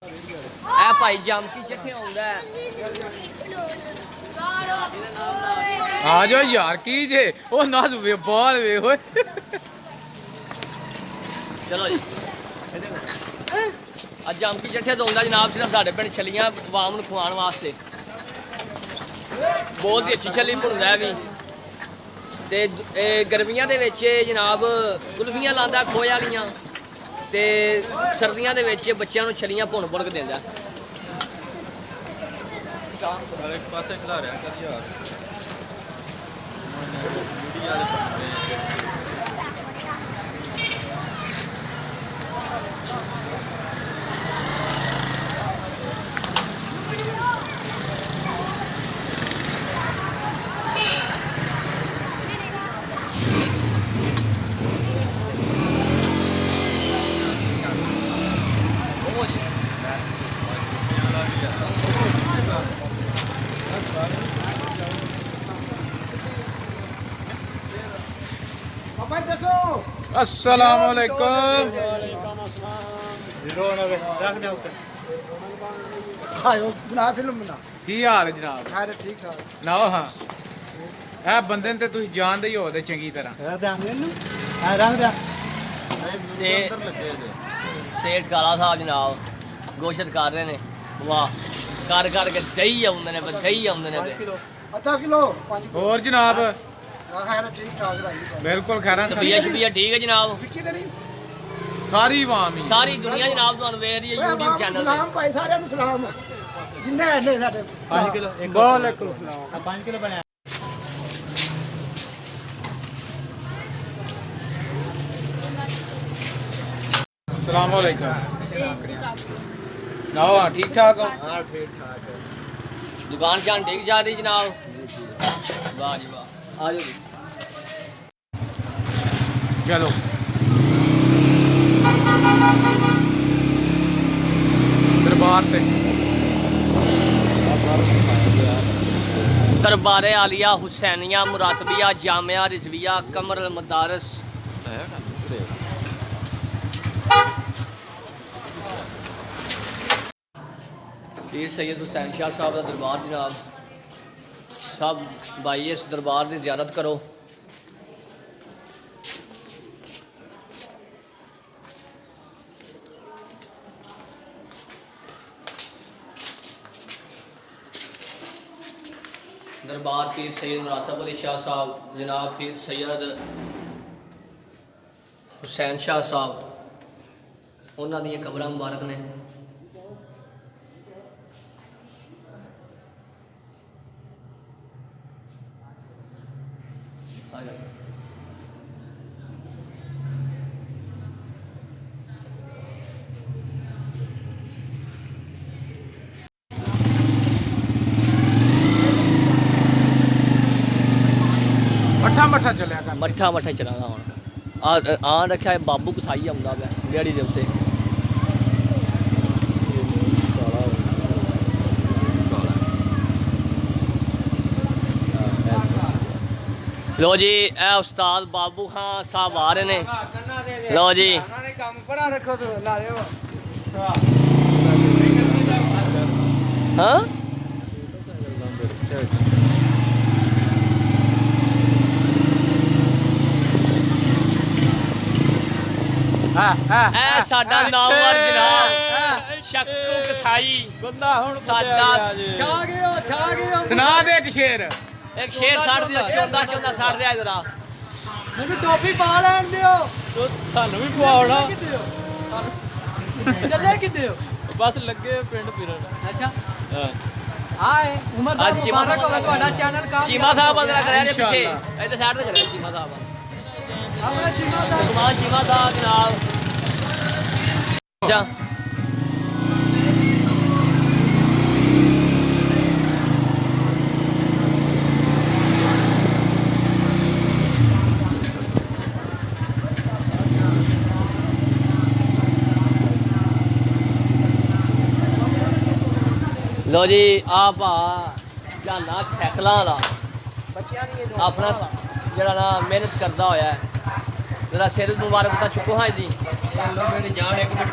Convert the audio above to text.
ਇਹ ਭਾਈ ਜਾਮਕੀ ਜਿੱਥੇ ਆਉਂਦਾ ਹੈ। ਆ ਜਾਓ ਯਾਰ ਕੀ ਜੇ ਉਹ ਨਸ ਵੇ ਬਾਲ ਵੇ ਓਏ ਚਲੋ ਜੀ ਅੱਜ ਜਾਮਕੀ ਜਿੱਥੇ ਤੋਂ ਆਉਂਦਾ ਜਨਾਬ ਸਿਰਫ ਸਾਡੇ ਪਿੰਡ ਛਲੀਆਂ ਆਵਾਮ ਨੂੰ ਖਵਾਉਣ ਵਾਸਤੇ। ਬਹੁਤ ਹੀ ਅੱਛੀ ਛਲੀ ਭੁੰਦਾ ਵੀ ਤੇ ਇਹ ਗਰਮੀਆਂ ਦੇ ਵਿੱਚ ਜਨਾਬ ਕੁਲਫੀਆਂ ਲਾਉਂਦਾ ਖੋਏ ਵਾਲੀਆਂ ਤੇ ਸਰਦੀਆਂ ਦੇ ਵਿੱਚ ਬੱਚਿਆਂ ਨੂੰ ਛਲੀਆਂ ਭੁੰਨ ਕੇ ਦਿੰਦਾ। ਇੱਕ ਪਾਸੇ ਖਿਲਾ ਰਿਹਾ ਕਦੀ ਯਾਰ ਮੀਡੀਆ ਦੇ अस्सलाम वालेकुम। ਰੱਖ ਦੇ ਉੱਤੇ ਆਇਓ ਬਣਾ ਫਿਲਮ ਬਣਾ ਕੀ ਹਾਲ ਹੈ ਜਨਾਬ? ਸਾਰੇ ਠੀਕ ਠਾਕ ਨਾ ਹਾਂ ਇਹ ਬੰਦੇ ਨੂੰ ਤੇ ਤੁਸੀਂ ਜਾਣਦੇ ਹੀ ਹੋਦੇ ਚੰਗੀ ਤਰ੍ਹਾਂ। ਰੱਖ ਦੇ ਮੈਨੂੰ ਆ ਰੱਖ ਦੇ ਸੇ ਸੇਠ ਕਾਲਾ ਸਾਹਿਬ ਜਨਾਬ ਗੋਸ਼ਤ ਕਰ ਰਹੇ ਨੇ। ਵਾਹ ਕਰ ਕੇ ਦਹੀਂ ਆਉਂਦੇ ਨੇ ਦਹੀਂ ਆਉਂਦੇ ਨੇ ਤੇ ਅੱਧਾ ਕਿਲੋ 5 ਹੋਰ ਜਨਾਬ ਖੈਰ ਠੀਕ ਠਾਕ ਰਾਈ ਬਿਲਕੁਲ ਖੈਰਾਂ ਤਬੀਅਤ ਸ਼ਬੀਅਤ ਠੀਕ ਹੈ ਜਨਾਬ? ਵਿੱਚੀ ਤੇ ਨਹੀਂ ਸਾਰੀ ਆਵਾਮ ਹੀ ਸਾਰੀ ਦੁਨੀਆ ਜਨਾਬ ਤੁਹਾਨੂੰ ਵੇਖ ਰਹੀ ਹੈ YouTube ਚੈਨਲ ਤੇ। ਸਲਾਮ ਭਾਈ ਸਾਰਿਆਂ ਨੂੰ ਸਲਾਮ ਜਿੰਨੇ ਐਨੇ ਸਾਡੇ 5 ਕਿਲੋ ਵਾਲੇਕੁਮ ਸਲਾਮ 5 ਕਿਲੋ ਬਣਿਆ। अस्सलाम वालेकुम। सुनाओ हाँ ठीक ठाक हो? ਹਾਂ ਠੀਕ ਠਾਕ ਹੈ। दुकान शान ठीक जा रही जनाब? वाह जी वाह आ जाओ जी। चलो दरबार पे दरबारे आलिया हुसैनिया मुरातबिया जामिया रिजविया कमर मदारस पीर सैयद हुसैन शाह साहब का दरबार जनाब। सब भाई इस दरबार की ज़ियारत करो। दरबार पीर सैयद मुरातब अली शाह साहब जनाब, पीर सैयद हुसैन शाह साहब उन्हों दी कब्र मुबारक ने। मठा मठा चलिया कर मठा मठा चलाना हूँ आ रखा है बाबू कसाई आंदा पाया डेयरी के उत्ते। लो जी ए उस्ताद बाबू खान साहब आ रहे ने। लो जी ਕੰਮ ਪਰਾ ਰੱਖੋ ਤੂੰ ਲਾ ਦਿਓ हाँ ए साडा नामवर जनाब शक्कू कसाई बंदा हुन साडा ਛਾ ਗਿਓ सुना दे एक शेर। एक शेर साड़ दिया चौंदा चौंदा साड़ दिया जरा। ਮੈਨੂੰ ਟੋਪੀ ਪਾ ਲੈਣ ਦਿਓ ਸਾਨੂੰ ਵੀ ਪਵਾਉਣਾ ਚੱਲੇ ਕਿੱਦੇ ਹੋ ਬਸ ਲੱਗੇ ਪਿੰਡ ਫਿਰਨ। ਅੱਛਾ ਹਾਂ ਆਏ ਉਮਰ ਦਾ ਅੱਜ ਚੀਮਾ ਮੁਬਾਰਕ ਹੋਵੇ ਤੁਹਾਡਾ ਚੈਨਲ ਕੰਮ चीमा साहब अंदर कर रहे पीछे इंशाअल्लाह। इधर साइड से चले चीमा साहब ਆਪਣਾ ਚੀਮਾ ਦਾ कुमार चीमा साहब जनाब। अच्छा लो जी आप झाना सैकलों वाला ਬੱਚਿਆਂ ਦੀ ਇਹ अपना जरा ना मेहनत करता होया है जरा सिर मुबारक तो चुको हाँ जी। ਮੇਰੀ ਜਾਨ ਇੱਕ ਮਿੰਟ